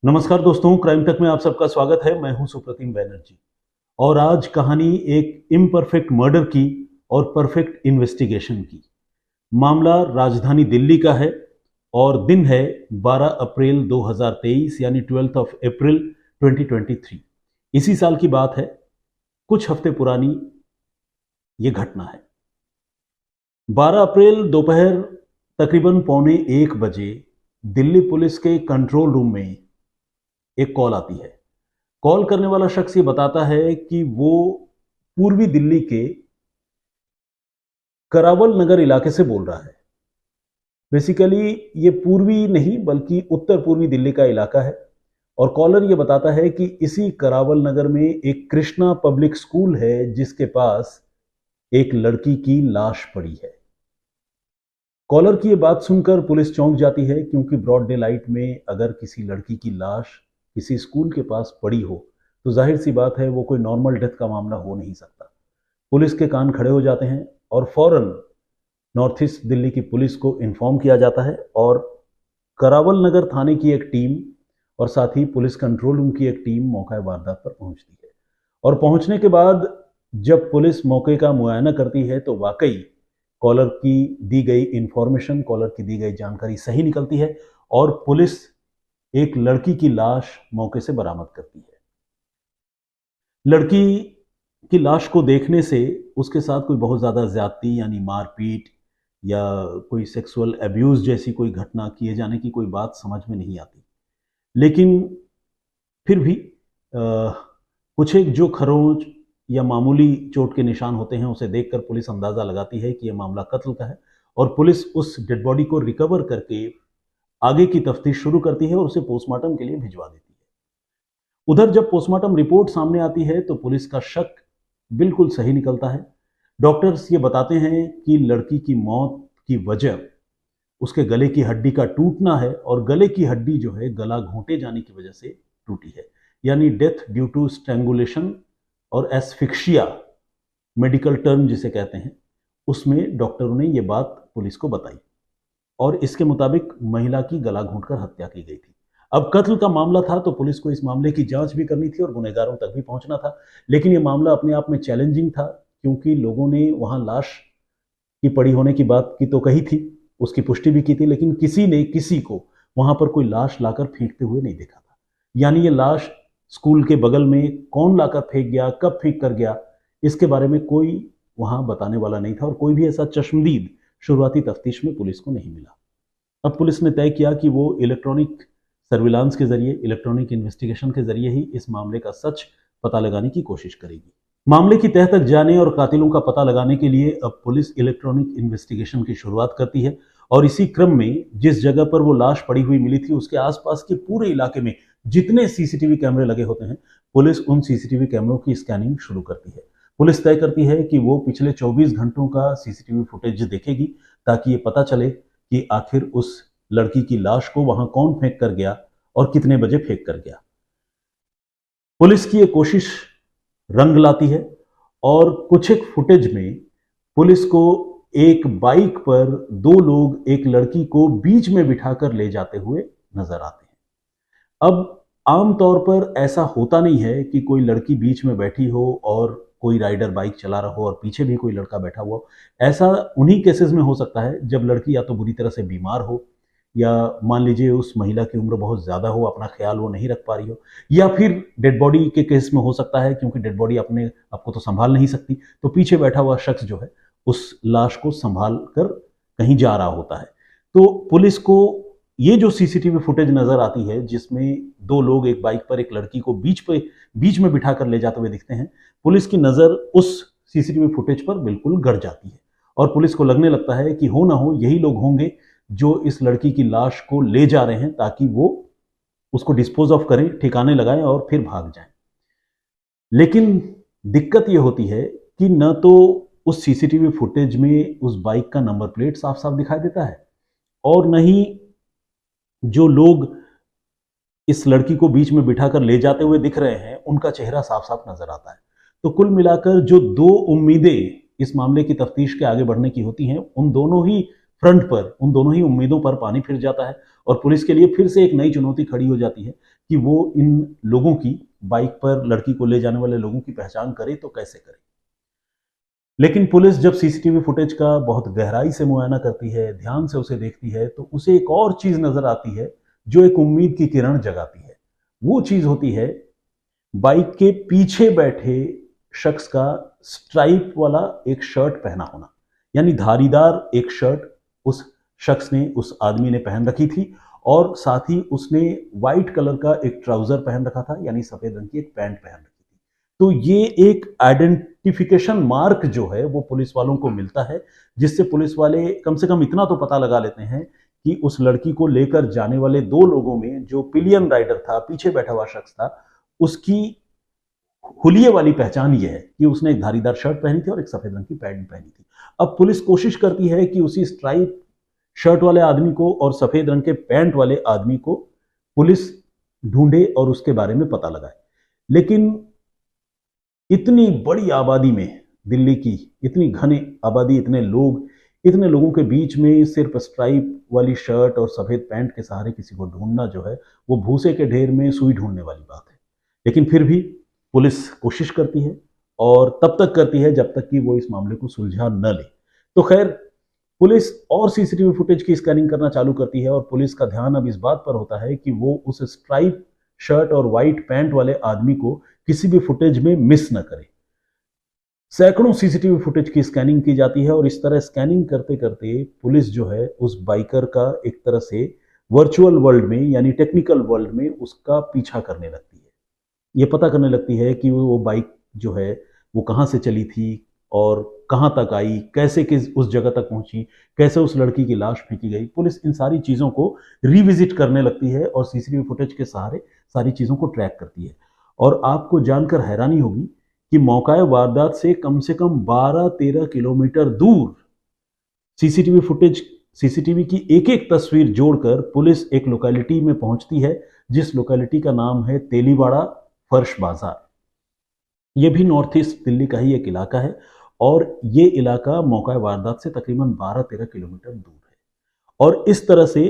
नमस्कार दोस्तों, क्राइम तक में आप सबका स्वागत है। मैं हूं सुप्रतिम बैनर्जी और आज कहानी एक इम्परफेक्ट मर्डर की और परफेक्ट इन्वेस्टिगेशन की। मामला राजधानी दिल्ली का है और दिन है 12 अप्रैल 2023 यानी 12 अप्रैल 2023। इसी साल की बात है, कुछ हफ्ते पुरानी ये घटना है। 12 अप्रैल दोपहर तकरीबन 12:45 दिल्ली पुलिस के कंट्रोल रूम में एक कॉल आती है। कॉल करने वाला शख्स ये बताता है कि वो पूर्वी दिल्ली के करावल नगर इलाके से बोल रहा है। बेसिकली ये पूर्वी नहीं बल्कि उत्तर पूर्वी दिल्ली का इलाका है और कॉलर ये बताता है कि इसी करावल नगर में एक कृष्णा पब्लिक स्कूल है जिसके पास एक लड़की की लाश पड़ी है। कॉलर की ये बात सुनकर पुलिस चौंक जाती है, क्योंकि ब्रॉड डे लाइट में अगर किसी लड़की की लाश किसी स्कूल के पास पड़ी हो तो जाहिर सी बात है वो कोई नॉर्मल डेथ का मामला हो नहीं सकता। पुलिस के कान खड़े हो जाते हैं और फौरन नॉर्थ ईस्ट दिल्ली की पुलिस को इन्फॉर्म किया जाता है और करावल नगर थाने की एक टीम और साथ ही पुलिस कंट्रोल रूम की एक टीम मौका वारदात पर पहुंचती है। और पहुंचने के बाद जब पुलिस मौके का मुआयना करती है तो वाकई कॉलर की दी गई इंफॉर्मेशन, कॉलर की दी गई जानकारी सही निकलती है और पुलिस एक लड़की की लाश मौके से बरामद करती है। लड़की की लाश को देखने से उसके साथ कोई बहुत ज़्यादा ज्यादती यानी मारपीट या कोई सेक्सुअल एब्यूज़ जैसी कोई घटना किए जाने की कोई बात समझ में नहीं आती। लेकिन फिर भी कुछ एक जो खरोंच या मामूली चोट के निशान होते हैं उसे देखकर पुलिस अंदाज़ा लगाती है कि यह मामला कत्ल का है और पुलिस उस डेड बॉडी को रिकवर करके आगे की तफ्तीश शुरू करती है और उसे पोस्टमार्टम के लिए भिजवा देती है। उधर जब पोस्टमार्टम रिपोर्ट सामने आती है तो पुलिस का शक बिल्कुल सही निकलता है। डॉक्टर्स ये बताते हैं कि लड़की की मौत की वजह उसके गले की हड्डी का टूटना है और गले की हड्डी जो है गला घोंटे जाने की वजह से टूटी है, यानी डेथ ड्यू टू स्ट्रैंगुलेशन और एस्फिक्सिया मेडिकल टर्म जिसे कहते हैं, उसमें डॉक्टरों ने ये बात पुलिस को बताई और इसके मुताबिक महिला की गला घोंटकर हत्या की गई थी। अब कत्ल का मामला था तो पुलिस को इस मामले की जांच भी करनी थी और गुनहगारों तक भी पहुंचना था। लेकिन यह मामला अपने आप में चैलेंजिंग था, क्योंकि लोगों ने वहां लाश की पड़ी होने की बात की तो कही थी, उसकी पुष्टि भी की थी, लेकिन किसी ने किसी को वहां पर कोई लाश लाकर फेंकते हुए नहीं देखा था। यानी ये लाश स्कूल के बगल में कौन लाकर फेंक गया, कब फेंक कर गया, इसके बारे में कोई वहां बताने वाला नहीं था और कोई भी ऐसा चश्मदीद शुरुआती तफ्तीश में पुलिस को नहीं मिला। अब पुलिस ने तय किया कि वो इलेक्ट्रॉनिक सर्विलांस के जरिए, इलेक्ट्रॉनिक इन्वेस्टिगेशन के जरिए ही इस मामले का सच पता लगाने की कोशिश करेगी। मामले की तह तक जाने और कातिलों का पता लगाने के लिए अब पुलिस इलेक्ट्रॉनिक इन्वेस्टिगेशन की शुरुआत करती है और इसी क्रम में जिस जगह पर वो लाश पड़ी हुई मिली थी उसके आसपास के पूरे इलाके में जितने सीसीटीवी कैमरे लगे होते हैं, पुलिस उन सीसीटीवी कैमरों की स्कैनिंग शुरू करती है। पुलिस तय करती है कि वो पिछले 24 घंटों का सीसीटीवी फुटेज देखेगी ताकि ये पता चले कि आखिर उस लड़की की लाश को वहां कौन फेंक कर गया और कितने बजे फेंक कर गया। पुलिस की ये कोशिश रंग लाती है और कुछ एक फुटेज में पुलिस को एक बाइक पर दो लोग एक लड़की को बीच में बिठाकर ले जाते हुए नजर आते हैं। अब आमतौर पर ऐसा होता नहीं है कि कोई लड़की बीच में बैठी हो और कोई राइडर बाइक चला रहा हो और पीछे भी कोई लड़का बैठा हुआ हो। ऐसा उन्हीं केसेस में हो सकता है जब लड़की या तो बुरी तरह से बीमार हो, या मान लीजिए उस महिला की उम्र बहुत ज़्यादा हो, अपना ख्याल वो नहीं रख पा रही हो, या फिर डेड बॉडी के केस में हो सकता है, क्योंकि डेड बॉडी अपने आपको तो संभाल नहीं सकती, तो पीछे बैठा हुआ शख्स जो है उस लाश को संभाल कर कहीं जा रहा होता है। तो पुलिस को ये जो सीसीटीवी फुटेज नजर आती है जिसमें दो लोग एक बाइक पर एक लड़की को बीच में बिठा कर ले जाते हुए दिखते हैं, पुलिस की नजर उस सीसीटीवी फुटेज पर बिल्कुल गड़ जाती है और पुलिस को लगने लगता है कि हो ना हो यही लोग होंगे जो इस लड़की की लाश को ले जा रहे हैं ताकि वो उसको डिस्पोज ऑफ करें, ठिकाने लगाएं और फिर भाग जाएं। लेकिन दिक्कत ये होती है कि न तो उस सीसीटीवी फुटेज में उस बाइक का नंबर प्लेट साफ साफ दिखाई देता है और न ही जो लोग इस लड़की को बीच में बिठाकर ले जाते हुए दिख रहे हैं उनका चेहरा साफ साफ नजर आता है। तो कुल मिलाकर जो दो उम्मीदें इस मामले की तफ्तीश के आगे बढ़ने की होती हैं, उन दोनों ही फ्रंट पर, उन दोनों ही उम्मीदों पर पानी फिर जाता है और पुलिस के लिए फिर से एक नई चुनौती खड़ी हो जाती है कि वो इन लोगों की, बाइक पर लड़की को ले जाने वाले लोगों की पहचान करे तो कैसे करे। लेकिन पुलिस जब सीसीटीवी फुटेज का बहुत गहराई से मुआयना करती है, ध्यान से उसे देखती है, तो उसे एक और चीज नजर आती है जो एक उम्मीद की किरण जगाती है। वो चीज होती है बाइक के पीछे बैठे शख्स का स्ट्राइप वाला एक शर्ट पहना होना, यानी धारीदार एक शर्ट उस शख्स ने, उस आदमी ने पहन रखी थी, और साथ ही उसने व्हाइट कलर का एक ट्राउजर पहन रखा था, यानी सफेद रंग की एक पैंट पहन रखी थी। तो ये एक आइडेंटिफिकेशन मार्क जो है वो पुलिस वालों को मिलता है, जिससे पुलिस वाले कम से कम इतना तो पता लगा लेते हैं कि उस लड़की को लेकर जाने वाले दो लोगों में जो पिलियन राइडर था, पीछे बैठा हुआ शख्स था, उसकी हुलिये वाली पहचान यह है कि उसने एक धारीदार शर्ट पहनी थी और एक सफेद रंग की पैंट पहनी थी। अब पुलिस कोशिश करती है कि उसी स्ट्राइप शर्ट वाले आदमी को और सफेद रंग के पैंट वाले आदमी को पुलिस ढूंढे और उसके बारे में पता लगाए। लेकिन इतनी बड़ी आबादी में, दिल्ली की इतनी घनी आबादी, इतने लोगों के बीच में सिर्फ स्ट्राइप वाली शर्ट और सफेद पैंट के सहारे किसी को ढूंढना जो है वो भूसे के ढेर में सुई ढूंढने वाली बात है। लेकिन फिर भी पुलिस कोशिश करती है, और तब तक करती है जब तक कि वो इस मामले को सुलझा न ले। तो खैर, पुलिस और सीसीटीवी फुटेज की स्कैनिंग करना चालू करती है, और पुलिस का ध्यान अब इस बात पर होता है कि वो उस स्ट्राइप शर्ट और व्हाइट पैंट वाले आदमी को किसी भी फुटेज में मिस न करे। सैकड़ों सीसीटीवी फुटेज की स्कैनिंग की जाती है, और इस तरह स्कैनिंग करते करते पुलिस जो है उस बाइकर का एक तरह से वर्चुअल वर्ल्ड में, यानी टेक्निकल वर्ल्ड में उसका पीछा करने लगती है। ये पता करने लगती है कि वो बाइक जो है वो कहाँ से चली थी और कहाँ तक आई, कैसे किस उस जगह तक पहुंची, कैसे उस लड़की की लाश फेंकी गई। पुलिस इन सारी चीज़ों को रिविजिट करने लगती है और सीसीटीवी फुटेज के सहारे सारी चीज़ों को ट्रैक करती है। और आपको जानकर हैरानी होगी कि मौका वारदात से कम 12-13 किलोमीटर दूर सीसीटीवी की एक एक तस्वीर जोड़कर पुलिस एक लोकेलिटी में पहुंचती है, जिस लोकेलिटी का नाम है तेलीवाड़ा फर्श बाजार। यह भी नॉर्थ ईस्ट दिल्ली का ही एक इलाका है, और ये इलाका मौका वारदात से तकरीबन 12-13 किलोमीटर दूर है। और इस तरह से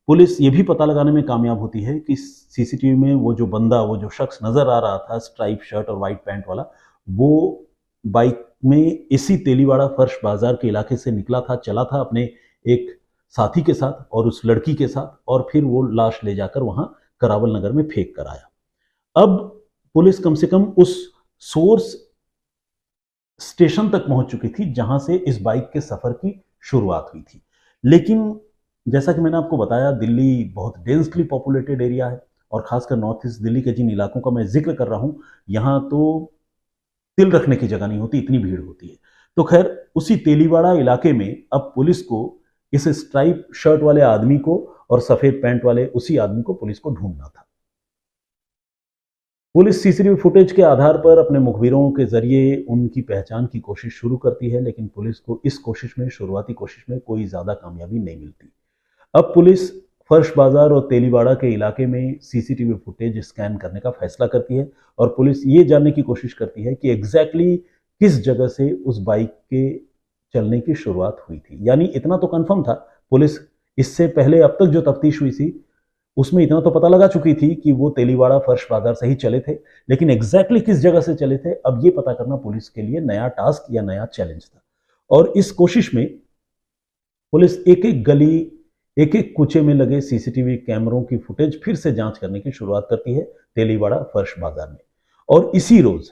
पुलिस ये भी पता लगाने में कामयाब होती है कि सीसीटीवी में वो जो शख्स नजर आ रहा था स्ट्राइप शर्ट और व्हाइट पैंट वाला, वो बाइक में इसी तेलीवाड़ा फर्श बाजार के इलाके से निकला था, चला था अपने एक साथी के साथ और उस लड़की के साथ, और फिर वो लाश ले जाकर वहां करावल नगर में फेंक कर आया। अब पुलिस कम से कम उस सोर्स स्टेशन तक पहुंच चुकी थी जहां से इस बाइक के सफर की शुरुआत हुई थी। लेकिन जैसा कि मैंने आपको बताया, दिल्ली बहुत डेंसली पॉपुलेटेड एरिया है, और खासकर नॉर्थ ईस्ट दिल्ली के जिन इलाकों का मैं जिक्र कर रहा हूं, यहां तो तिल रखने की जगह नहीं होती, इतनी भीड़ होती है। तो खैर, उसी तेलीवाड़ा इलाके में अब पुलिस को इस स्ट्राइप शर्ट वाले आदमी को और सफेद पैंट वाले उसी आदमी को पुलिस को ढूंढना था। पुलिस सीसीटीवी फुटेज के आधार पर अपने मुखबिरों के जरिए उनकी पहचान की कोशिश शुरू करती है, लेकिन पुलिस को इस शुरुआती कोशिश में कोई ज्यादा कामयाबी नहीं मिलती। अब पुलिस फर्श बाजार और तेलीवाड़ा के इलाके में सीसीटीवी फुटेज स्कैन करने का फैसला करती है, और पुलिस ये जानने की कोशिश करती है कि एग्जैक्टली किस जगह से उस बाइक के चलने की शुरुआत हुई थी। यानी इतना तो कंफर्म था, पुलिस इससे पहले अब तक जो तफ्तीश हुई थी उसमें इतना तो पता लगा चुकी थी कि वो तेलीवाड़ा फर्श बाजार से ही चले थे, लेकिन एग्जैक्टली किस जगह से चले थे, अब ये पता करना पुलिस के लिए नया टास्क या नया चैलेंज था। और इस कोशिश में पुलिस एक एक गली, एक एक कूचे में लगे सीसीटीवी कैमरों की फुटेज फिर से जांच करने की शुरुआत करती है तेलीवाड़ा फर्श बाजार में। और इसी रोज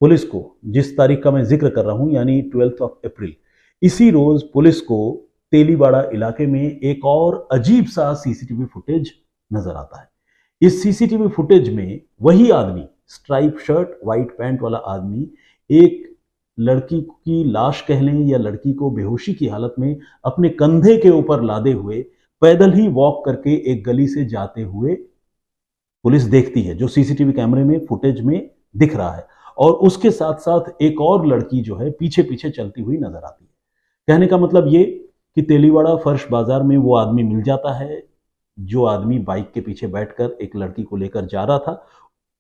पुलिस को, जिस तारीख का मैं जिक्र कर रहा हूं यानी 12 अप्रैल, इसी रोज पुलिस को तेलीवाड़ा इलाके में एक और अजीब सा सीसीटीवी फुटेज नजर आता है। इस सीसीटीवी फुटेज में वही आदमी, स्ट्राइप शर्ट व्हाइट पैंट वाला आदमी, एक लड़की की लाश कह लें या लड़की को बेहोशी की हालत में अपने कंधे के ऊपर लादे हुए पैदल ही वॉक करके एक गली से जाते हुए पुलिस देखती है, जो सीसीटीवी कैमरे में फुटेज में दिख रहा है। और उसके साथ साथ एक और लड़की जो है पीछे पीछे चलती हुई नजर आती है। कहने का मतलब ये कि तेलीवाड़ा फर्श बाजार में वो आदमी मिल जाता है जो आदमी बाइक के पीछे बैठकर एक लड़की को लेकर जा रहा था।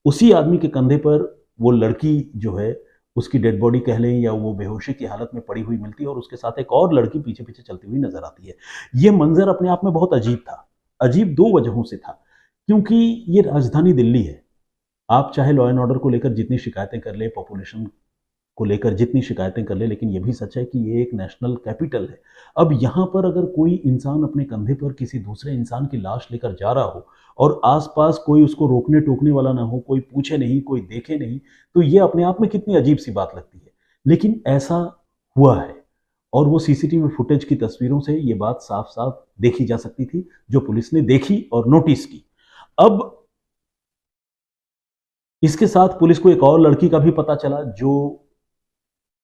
उसी आदमी के कंधे पर वो लड़की जो है, उसकी डेड बॉडी कह लें या वो बेहोशी की हालत में पड़ी हुई मिलती है, और उसके साथ एक और लड़की पीछे पीछे चलती हुई नजर आती है। ये मंजर अपने आप में बहुत अजीब था। अजीब दो वजहों से था। क्योंकि ये राजधानी दिल्ली है, आप चाहे लॉ एंड ऑर्डर को लेकर जितनी शिकायतें कर ले, पॉपुलेशन को लेकर जितनी शिकायतें कर ले, लेकिन ये भी सच है कि ये एक नेशनल कैपिटल है। अब यहाँ पर अगर कोई इंसान अपने कंधे पर किसी दूसरे इंसान की लाश लेकर जा रहा हो और आसपास कोई उसको रोकने टोकने वाला ना हो, कोई पूछे नहीं, कोई देखे नहीं, तो ये अपने आप में कितनी अजीब सी बात लगती है। लेकिन ऐसा हुआ है और वो सीसीटीवी फुटेज की तस्वीरों से ये बात साफ साफ देखी जा सकती थी, जो पुलिस ने देखी और नोटिस की। अब इसके साथ पुलिस को एक और लड़की का भी पता चला, जो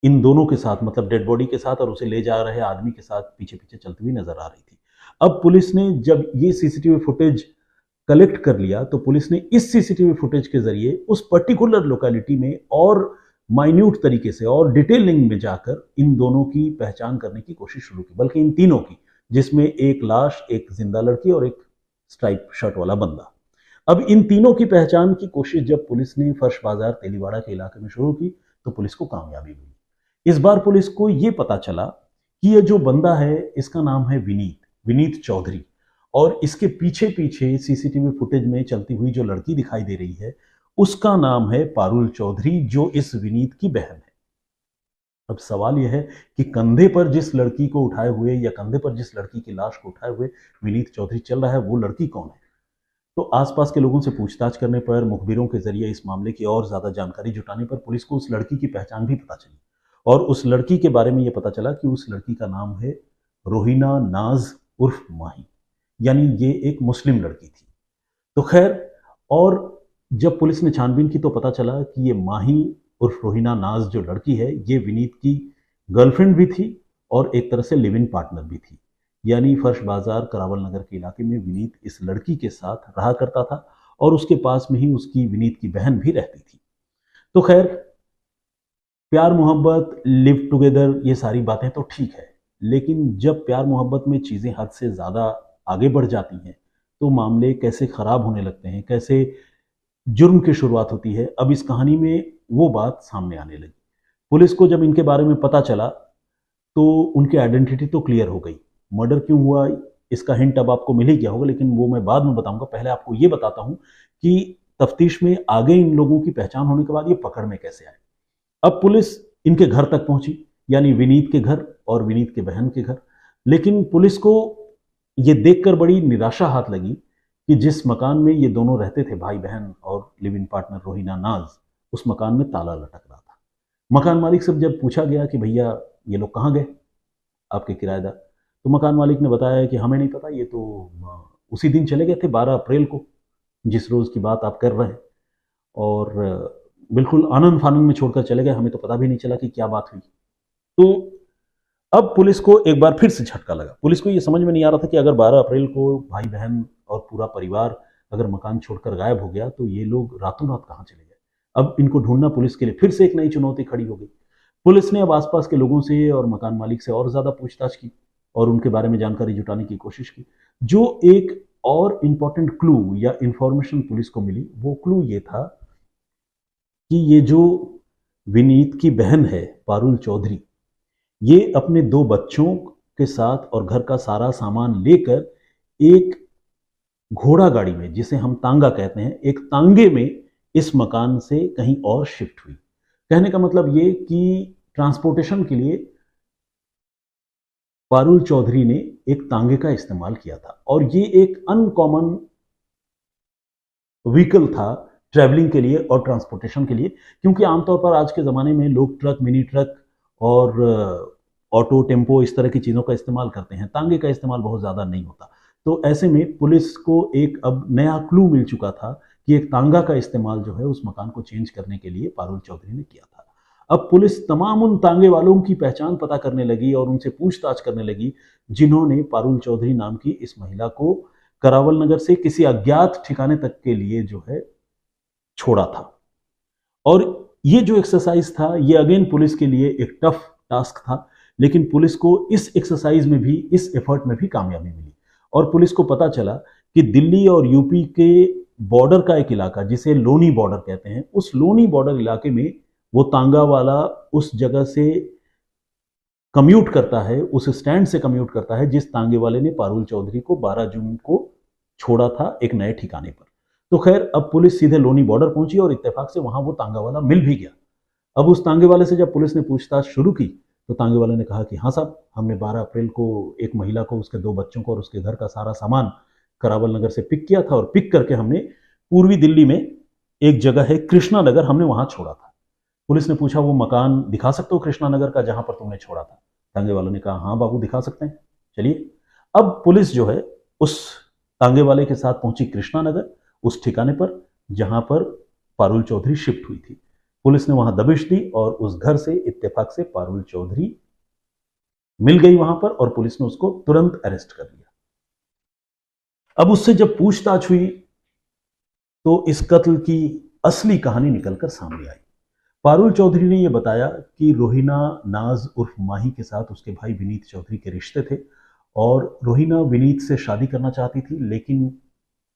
इन दोनों के साथ, मतलब डेड बॉडी के साथ और उसे ले जा रहे आदमी के साथ पीछे पीछे चलती हुई नजर आ रही थी। अब पुलिस ने जब ये सीसीटीवी फुटेज कलेक्ट कर लिया, तो पुलिस ने इस सीसीटीवी फुटेज के जरिए उस पर्टिकुलर लोकेलिटी में और माइन्यूट तरीके से और डिटेलिंग में जाकर इन दोनों की पहचान करने की कोशिश शुरू की, बल्कि इन तीनों की, जिसमें एक लाश, एक जिंदा लड़की और एक स्ट्राइप शर्ट वाला बंदा। अब इन तीनों की पहचान की कोशिश जब पुलिस ने फर्श बाजार तेलीवाड़ा के इलाके में शुरू की, तो पुलिस को कामयाबी मिली। इस बार पुलिस को यह पता चला कि ये जो बंदा है, इसका नाम है विनीत चौधरी, और इसके पीछे पीछे सीसीटीवी फुटेज में चलती हुई जो लड़की दिखाई दे रही है, उसका नाम है पारुल चौधरी, जो इस विनीत की बहन है। अब सवाल यह है कि कंधे पर जिस लड़की को उठाए हुए या कंधे पर जिस लड़की की लाश को उठाए हुए विनीत चौधरी चल रहा है, वो लड़की कौन है? तो आसपास के लोगों से पूछताछ करने पर, मुखबिरों के जरिए इस मामले की और ज्यादा जानकारी जुटाने पर पुलिस को उस लड़की की पहचान भी पता चली, और उस लड़की के बारे में यह पता चला कि उस लड़की का नाम है रोहिना नाज उर्फ माही, यानी ये एक मुस्लिम लड़की थी। तो खैर, और जब पुलिस ने छानबीन की तो पता चला कि ये माही उर्फ रोहिना नाज जो लड़की है, ये विनीत की गर्लफ्रेंड भी थी और एक तरह से लिव इन पार्टनर भी थी। यानी फर्श बाजार करावल नगर के इलाके में विनीत इस लड़की के साथ रहा करता था और उसके पास में ही उसकी विनीत की बहन भी रहती थी। तो खैर, प्यार मोहब्बत, लिव टुगेदर, ये सारी बातें तो ठीक है, लेकिन जब प्यार मोहब्बत में चीज़ें हद से ज़्यादा आगे बढ़ जाती हैं, तो मामले कैसे ख़राब होने लगते हैं, कैसे जुर्म की शुरुआत होती है। अब इस कहानी में वो बात सामने आने लगी। पुलिस को जब इनके बारे में पता चला, तो उनकी आइडेंटिटी तो क्लियर हो गई। मर्डर क्यों हुआ, इसका हिंट अब आपको मिल ही गया होगा, लेकिन वो मैं बाद में बताऊंगा। पहले आपको ये बताता हूं कि तफ्तीश में आगे इन लोगों की पहचान होने के बाद ये पकड़ में कैसे आए। अब पुलिस इनके घर तक पहुंची, यानी विनीत के घर और विनीत के बहन के घर। लेकिन पुलिस को ये देखकर बड़ी निराशा हाथ लगी कि जिस मकान में ये दोनों रहते थे, भाई बहन और लिव इन पार्टनर रोहिना नाज, उस मकान में ताला लटक रहा था। मकान मालिक से जब पूछा गया कि भैया ये लोग कहाँ गए आपके किराएदार, तो मकान मालिक ने बताया कि हमें नहीं पता, ये तो उसी दिन चले गए थे 12 अप्रैल को, जिस रोज़ की बात आप कर रहे हैं, और बिल्कुल आनंद फानंद में छोड़कर चले गए, हमें तो पता भी नहीं चला कि क्या बात हुई। तो अब पुलिस को एक बार फिर से झटका लगा। पुलिस को ये समझ में नहीं आ रहा था कि अगर 12 अप्रैल को भाई बहन और पूरा परिवार अगर मकान छोड़कर गायब हो गया, तो ये लोग रातों रात कहाँ चले गए। अब इनको ढूंढना पुलिस के लिए फिर से एक नई चुनौती खड़ी हो गई। पुलिस ने अब आसपास के लोगों से और मकान मालिक से और ज़्यादा पूछताछ की और उनके बारे में जानकारी जुटाने की कोशिश की। जो एक और इम्पॉर्टेंट क्लू या इंफॉर्मेशन पुलिस को मिली, वो क्लू ये था कि ये जो विनीत की बहन है पारुल चौधरी, ये अपने 2 बच्चों के साथ और घर का सारा सामान लेकर एक घोड़ा गाड़ी में, जिसे हम तांगा कहते हैं, एक तांगे में इस मकान से कहीं और शिफ्ट हुई। कहने का मतलब ये कि ट्रांसपोर्टेशन के लिए पारुल चौधरी ने एक तांगे का इस्तेमाल किया था, और ये एक अनकॉमन व्हीकल था ट्रैवलिंग के लिए और ट्रांसपोर्टेशन के लिए, क्योंकि आमतौर पर आज के ज़माने में लोग ट्रक, मिनी ट्रक और ऑटो, टेम्पो, इस तरह की चीज़ों का इस्तेमाल करते हैं। तांगे का इस्तेमाल बहुत ज़्यादा नहीं होता। तो ऐसे में पुलिस को एक अब नया क्लू मिल चुका था कि एक तांगा का इस्तेमाल जो है उस मकान को चेंज करने के लिए पारुल चौधरी ने किया था। अब पुलिस तमाम उन तांगे वालों की पहचान पता करने लगी और उनसे पूछताछ करने लगी, जिन्होंने पारुल चौधरी नाम की इस महिला को करावल नगर से किसी अज्ञात ठिकाने तक के लिए जो है छोड़ा था। और ये जो एक्सरसाइज था, ये अगेन पुलिस के लिए एक टफ टास्क था, लेकिन पुलिस को इस एक्सरसाइज में भी, इस एफर्ट में भी कामयाबी मिली। और पुलिस को पता चला कि दिल्ली और यूपी के बॉर्डर का एक इलाका, जिसे लोनी बॉर्डर कहते हैं, उस लोनी बॉर्डर इलाके में वो तांगा वाला उस जगह से कम्यूट करता है, उस स्टैंड से कम्यूट करता है जिस तांगे वाले ने पारुल चौधरी को 12 जून को छोड़ा था एक नए ठिकाने पर। तो खैर अब पुलिस सीधे लोनी बॉर्डर पहुंची और इत्तेफाक से वहां वो तांगा वाला मिल भी गया। अब उस तांगे वाले से जब पुलिस ने पूछताछ शुरू की तो तांगे वाले ने कहा कि हाँ साहब, हमने 12 अप्रैल को एक महिला को, उसके 2 बच्चों को और उसके घर का सारा सामान करावल नगर से पिक किया था और पिक करके हमने पूर्वी दिल्ली में एक जगह है कृष्णा नगर, हमने वहां छोड़ा था। पुलिस ने पूछा वो मकान दिखा सकते हो कृष्णा नगर का जहां पर तुमने छोड़ा था? तांगे वाले ने कहा हाँ बाबू दिखा सकते हैं, चलिए। अब पुलिस जो है उस तांगे वाले के साथ पहुंची कृष्णा नगर, उस ठिकाने पर जहां पर पारुल चौधरी शिफ्ट हुई थी। पुलिस ने वहां दबिश दी और उस घर से इत्तेफाक से पारुल चौधरी मिल गई वहां पर और पुलिस ने उसको तुरंत अरेस्ट कर लिया। अब उससे जब पूछताछ हुई तो इस कत्ल की असली कहानी निकलकर सामने आई। पारुल चौधरी ने यह बताया कि रोहिना नाज उर्फ माही के साथ उसके भाई विनीत चौधरी के रिश्ते थे और रोहिना विनीत से शादी करना चाहती थी, लेकिन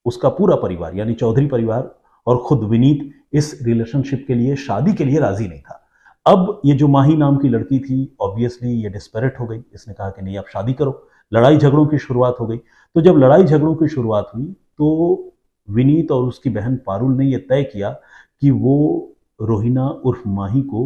उसका पूरा परिवार यानी चौधरी परिवार और खुद विनीत इस रिलेशनशिप के लिए, शादी के लिए राजी नहीं था। अब ये जो माही नाम की लड़की थी, ऑब्वियसली ये डिस्पैरेट हो गई। इसने कहा कि नहीं आप शादी करो। लड़ाई झगड़ों की शुरुआत हो गई। तो जब लड़ाई झगड़ों की शुरुआत हुई तो विनीत और उसकी बहन पारुल ने यह तय किया कि वो रोहिना उर्फ माही को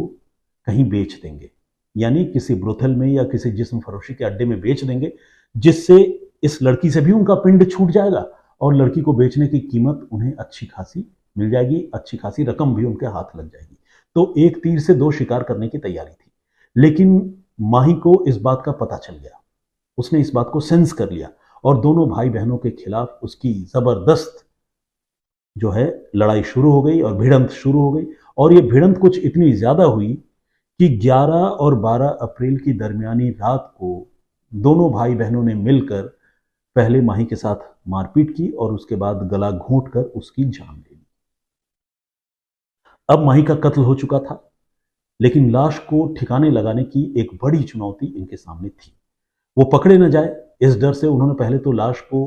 कहीं बेच देंगे, यानी किसी ब्रोथल में या किसी जिस्म फरोशी के अड्डे में बेच देंगे, जिससे इस लड़की से भी उनका पिंड छूट जाएगा और लड़की को बेचने की कीमत उन्हें अच्छी खासी मिल जाएगी, अच्छी खासी रकम भी उनके हाथ लग जाएगी। तो एक तीर से 2 शिकार करने की तैयारी थी। लेकिन माही को इस बात का पता चल गया, उसने इस बात को सेंस कर लिया और दोनों भाई बहनों के खिलाफ उसकी जबरदस्त जो है लड़ाई शुरू हो गई और भिड़ंत शुरू हो गई। और ये भिड़ंत कुछ इतनी ज्यादा हुई कि 11 और 12 अप्रैल की दरमियानी रात को दोनों भाई बहनों ने मिलकर पहले माही के साथ मारपीट की और उसके बाद गला घोंट कर उसकी जान ले ली। अब माही का कत्ल हो चुका था, लेकिन लाश को ठिकाने लगाने की एक बड़ी चुनौती इनके सामने थी। वो पकड़े न जाए इस डर से उन्होंने पहले तो लाश को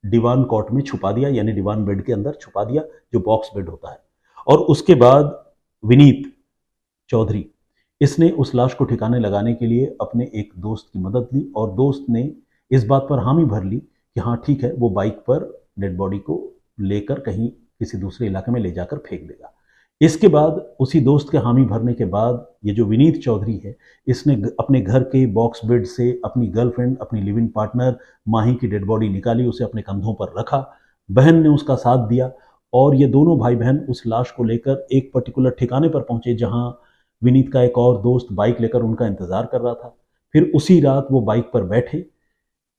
दीवान कॉट में छुपा दिया, यानी दीवान बेड के अंदर छुपा दिया, जो बॉक्स बेड होता है। और उसके बाद विनीत चौधरी, इसने उस लाश को ठिकाने लगाने के लिए अपने एक दोस्त की मदद ली और दोस्त ने इस बात पर हामी भर ली कि हाँ ठीक है, वो बाइक पर डेड बॉडी को लेकर कहीं किसी दूसरे इलाके में ले जाकर फेंक देगा। इसके बाद उसी दोस्त के हामी भरने के बाद ये जो विनीत चौधरी है, इसने अपने घर के बॉक्स बेड से अपनी गर्लफ्रेंड, अपनी लिव इन पार्टनर माही की डेड बॉडी निकाली, उसे अपने कंधों पर रखा। बहन ने उसका साथ दिया और ये दोनों भाई बहन उस लाश को लेकर एक पर्टिकुलर ठिकाने पर पहुंचे जहां विनीत का एक और दोस्त बाइक लेकर उनका इंतजार कर रहा था। फिर उसी रात वो बाइक पर बैठे।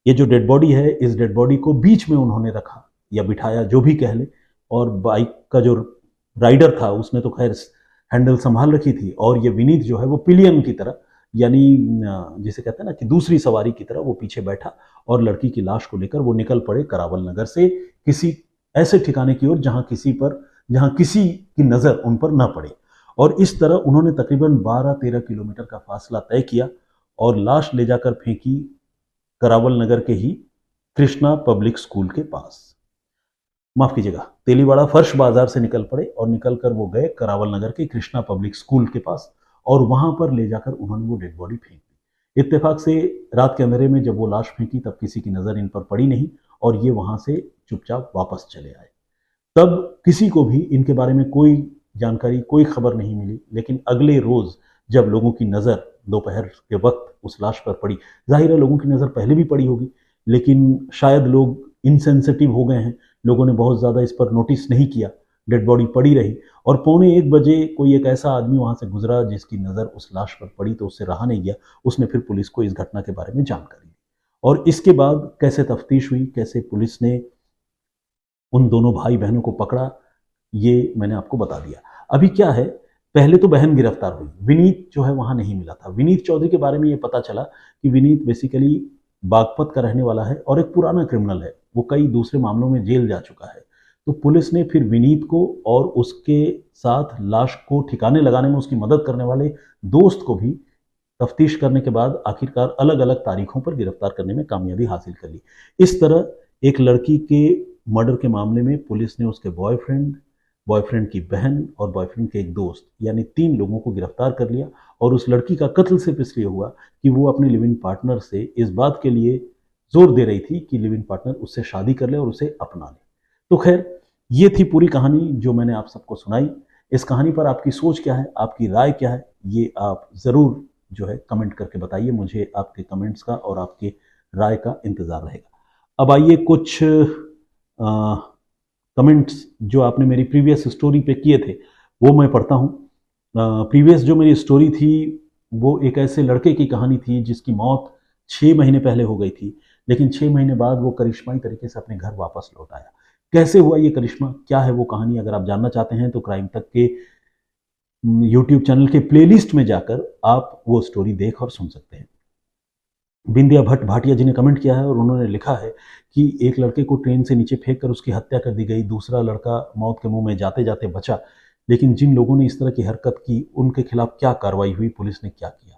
ये जो डेड बॉडी है, इस डेड बॉडी को बीच में उन्होंने रखा या बिठाया, जो भी कह ले, और बाइक का जो राइडर था उसने तो खैर हैंडल संभाल रखी थी और ये विनीत जो है वो पिलियन की तरह, यानी जिसे कहते हैं ना कि दूसरी सवारी की तरह, वो पीछे बैठा और लड़की की लाश को लेकर वो निकल पड़े करावल नगर से किसी ऐसे ठिकाने की ओर जहां किसी की नजर उन पर न पड़े। और इस तरह उन्होंने तकरीबन 12-13 किलोमीटर का फासला तय किया और लाश ले जाकर फेंकी करावल नगर के ही कृष्णा पब्लिक स्कूल के पास, माफ कीजिएगा, तेलीवाड़ा फर्श बाजार से निकल पड़े और निकलकर वो गए करावल नगर के कृष्णा पब्लिक स्कूल के पास और वहां पर ले जाकर उन्होंने वो डेड बॉडी फेंक दी। इत्तेफाक से रात के अंधेरे में जब वो लाश फेंकी तब किसी की नजर इन पर पड़ी नहीं और ये वहां से चुपचाप वापस चले आए। तब किसी को भी इनके बारे में कोई जानकारी, कोई खबर नहीं मिली। लेकिन अगले रोज जब लोगों की नजर दोपहर के वक्त उस लाश पर पड़ी, जाहिर है लोगों की नजर पहले भी पड़ी होगी, लेकिन शायद लोग इनसेंसिटिव हो गए हैं, लोगों ने बहुत ज्यादा इस पर नोटिस नहीं किया, डेड बॉडी पड़ी रही। और 12:45 कोई एक ऐसा आदमी वहां से गुजरा जिसकी नजर उस लाश पर पड़ी तो उससे रहा नहीं गया, उसने फिर पुलिस को इस घटना के बारे में जानकारी दी। और इसके बाद कैसे तफ्तीश हुई, कैसे पुलिस ने उन दोनों भाई बहनों को पकड़ा, ये मैंने आपको बता दिया। अभी क्या है, पहले तो बहन गिरफ्तार हुई, विनीत जो है वहां नहीं मिला था। विनीत चौधरी के बारे में ये पता चला कि विनीत बेसिकली बागपत का रहने वाला है और एक पुराना क्रिमिनल है, वो कई दूसरे मामलों में जेल जा चुका है। तो पुलिस ने फिर विनीत को और उसके साथ लाश को ठिकाने लगाने में उसकी मदद करने वाले दोस्त को भी तफ्तीश करने के बाद आखिरकार अलग अलग तारीखों पर गिरफ्तार करने में कामयाबी हासिल कर ली। इस तरह एक लड़की के मर्डर के मामले में पुलिस ने उसके बॉयफ्रेंड की बहन और बॉयफ्रेंड के एक दोस्त, यानी 3 लोगों को गिरफ्तार कर लिया। और उस लड़की का कत्ल सिर्फ इसलिए हुआ कि वो अपने लिव इन पार्टनर से इस बात के लिए जोर दे रही थी कि लिव इन पार्टनर उससे शादी कर ले और उसे अपना ले। तो खैर, ये थी पूरी कहानी जो मैंने आप सबको सुनाई। इस कहानी पर आपकी सोच क्या है, आपकी राय क्या है, ये आप ज़रूर जो है कमेंट करके बताइए। मुझे आपके कमेंट्स का और आपके राय का इंतज़ार रहेगा। अब आइए कुछ कमेंट्स जो आपने मेरी प्रीवियस स्टोरी पे किए थे वो मैं पढ़ता हूँ। प्रीवियस जो मेरी स्टोरी थी वो एक ऐसे लड़के की कहानी थी जिसकी मौत 6 महीने पहले हो गई थी, लेकिन 6 महीने बाद वो करिश्माई तरीके से अपने घर वापस लौट आया। कैसे हुआ ये करिश्मा, क्या है वो कहानी, अगर आप जानना चाहते हैं तो क्राइम तक के यूट्यूब चैनल के प्लेलिस्ट में जाकर आप वो स्टोरी देख और सुन सकते हैं। बिंदिया भट्ट भाटिया जी ने कमेंट किया है और उन्होंने लिखा है कि एक लड़के को ट्रेन से नीचे फेंक कर उसकी हत्या कर दी गई, दूसरा लड़का मौत के मुंह में जाते जाते बचा, लेकिन जिन लोगों ने इस तरह की हरकत की उनके खिलाफ क्या कार्रवाई हुई, पुलिस ने क्या किया।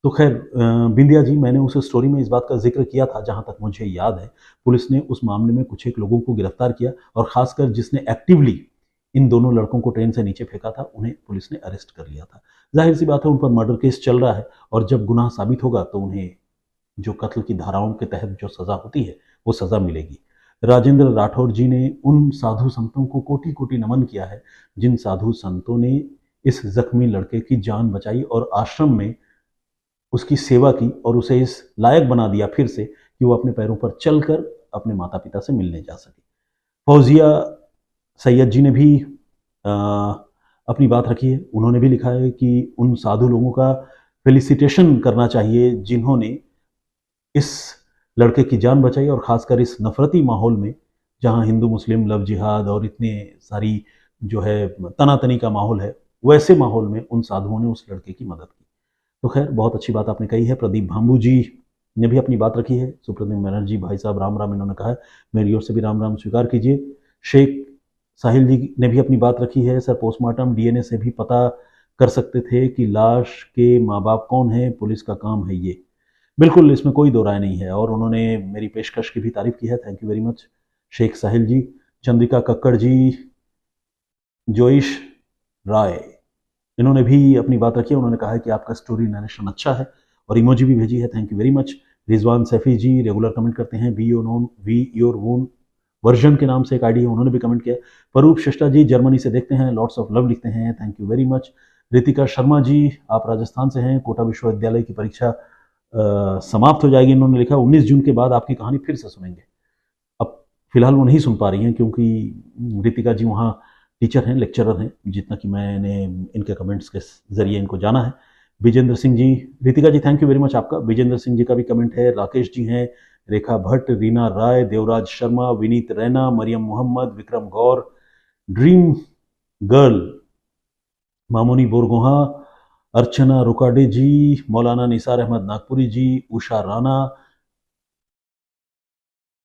तो खैर बिंदिया जी, मैंने उस स्टोरी में इस बात का जिक्र किया था, जहां तक मुझे याद है पुलिस ने उस मामले में कुछ एक लोगों को गिरफ्तार किया और खासकर जिसने एक्टिवली इन दोनों लड़कों को ट्रेन से नीचे फेंका था उन्हें पुलिस ने अरेस्ट कर लिया था। जाहिर सी बात है उन पर मर्डर केस चल रहा है और जब गुनाह साबित होगा तो उन्हें जो कत्ल की धाराओं के तहत जो सजा होती है वो सजा मिलेगी। राजेंद्र राठौर जी ने उन साधु संतों को कोटि कोटि नमन किया है जिन साधु संतों ने इस जख्मी लड़के की जान बचाई और आश्रम में उसकी सेवा की और उसे इस लायक बना दिया फिर से कि वो अपने पैरों पर चलकर अपने माता पिता से मिलने जा सके। फौजिया सैयद जी ने भी अपनी बात रखी है। उन्होंने भी लिखा है कि उन साधु लोगों का फेलिसिटेशन करना चाहिए जिन्होंने इस लड़के की जान बचाई और ख़ासकर इस नफ़रती माहौल में जहां हिंदू मुस्लिम लव जिहाद और इतने सारी जो है तनातनी का माहौल है, वैसे माहौल में उन साधुओं ने उस लड़के की मदद की। तो खैर, बहुत अच्छी बात आपने कही है। प्रदीप भांबू जी ने भी अपनी बात रखी है। सुप्रदीप बनर्जी भाई साहब राम राम इन्होंने कहा है, मेरी ओर से भी राम राम स्वीकार कीजिए। शेख साहिल जी ने भी अपनी बात रखी है। सर, पोस्टमार्टम डीएनए से भी पता कर सकते थे कि लाश के माँ बाप कौन है, पुलिस का काम है ये। बिल्कुल, इसमें कोई दो राय नहीं है और उन्होंने मेरी पेशकश की भी तारीफ की है। Thank you very much Sheikh Sahil ji. Chandrika Kakkar ji, Joish Rai, इन्होंने भी अपनी बात रखी है। उन्होंने कहा है कि आपका स्टोरी नरेशन अच्छा है और इमोजी भी भेजी है। Thank you very much. Rizwan Saifi ji regular comment करते हैं। वी योर ओन वर्जन के नाम से एक आईडी है, उन्होंने भी कमेंट किया। परूप शिष्टा जी जर्मनी से देखते हैं, लॉट्स ऑफ लव लिखते हैं, thank you very much. Ritika Sharma ji, आप राजस्थान से हैं, कोटा विश्वविद्यालय की परीक्षा समाप्त हो जाएगी, इन्होंने लिखा 19 जून के बाद आपकी कहानी फिर से सुनेंगे। अब फिलहाल वो नहीं सुन पा रही हैं क्योंकि रितिका जी वहाँ टीचर हैं, लेक्चरर हैं, जितना कि मैंने इनके कमेंट्स के जरिए इनको जाना है। विजेंद्र सिंह जी, रितिका जी थैंक यू वेरी मच आपका। विजेंद्र सिंह जी का भी कमेंट है। राकेश जी हैं, रेखा भट्ट, रीना राय, देवराज शर्मा, विनीत रैना, मरियम मोहम्मद, विक्रम गौर, ड्रीम गर्ल, मामोनी बोरगोहा, अर्चना रुकाडे जी, मौलाना निसार अहमद नागपुरी जी, उषा राणा,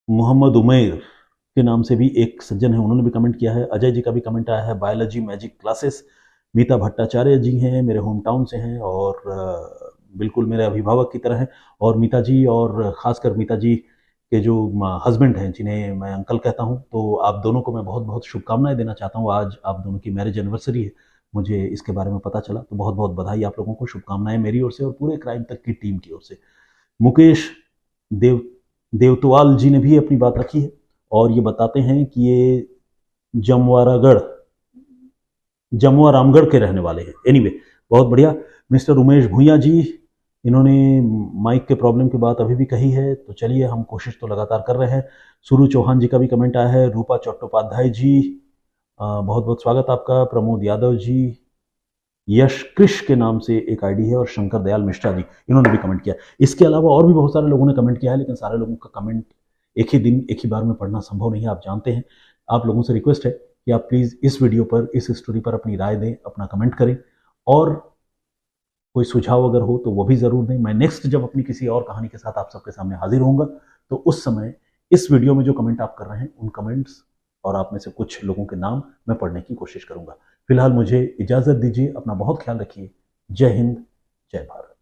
मोहम्मद उमैर के नाम से भी एक सज्जन है, उन्होंने भी कमेंट किया है। अजय जी का भी कमेंट आया है। बायोलॉजी मैजिक क्लासेस, मीता भट्टाचार्य जी हैं, मेरे होम टाउन से हैं और बिल्कुल मेरे अभिभावक की तरह हैं। और मीता जी, और ख़ासकर मीता जी के जो हस्बैंड हैं जिन्हें मैं अंकल कहता हूं, तो आप दोनों को मैं बहुत बहुत शुभकामनाएं देना चाहता हूं। आज आप दोनों की मैरिज एनिवर्सरी है, मुझे इसके बारे में पता चला, तो बहुत बहुत बधाई आप लोगों को, शुभकामनाएं मेरी ओर से और पूरे क्राइम तक की टीम की ओर से। मुकेश देवतवाल जी ने भी अपनी बात रखी है और ये बताते हैं कि ये जमुआ रामगढ़ के रहने वाले हैं। एनीवे, बहुत बढ़िया। मिस्टर उमेश भूया जी, इन्होंने माइक के प्रॉब्लम की बात अभी भी कही है, तो चलिए हम कोशिश तो लगातार कर रहे हैं। सुरु चौहान जी का भी कमेंट आया है। रूपा चट्टोपाध्याय जी, बहुत बहुत स्वागत आपका। प्रमोद यादव जी, यश कृष के नाम से एक आईडी है और शंकर दयाल मिश्रा जी, इन्होंने भी कमेंट किया। इसके अलावा और भी बहुत सारे लोगों ने कमेंट किया है, लेकिन सारे लोगों का कमेंट एक ही दिन एक ही बार में पढ़ना संभव नहीं है, आप जानते हैं। आप लोगों से रिक्वेस्ट है कि आप प्लीज़ इस वीडियो पर, इस स्टोरी पर अपनी राय दें, अपना कमेंट करें और कोई सुझाव अगर हो तो वो भी ज़रूर दें। मैं नेक्स्ट जब अपनी किसी और कहानी के साथ आप सबके सामने हाजिर होऊंगा तो उस समय इस वीडियो में जो कमेंट आप कर रहे हैं उन कमेंट्स और आप में से कुछ लोगों के नाम मैं पढ़ने की कोशिश करूंगा। फिलहाल मुझे इजाज़त दीजिए, अपना बहुत ख्याल रखिए। जय हिंद, जय भारत।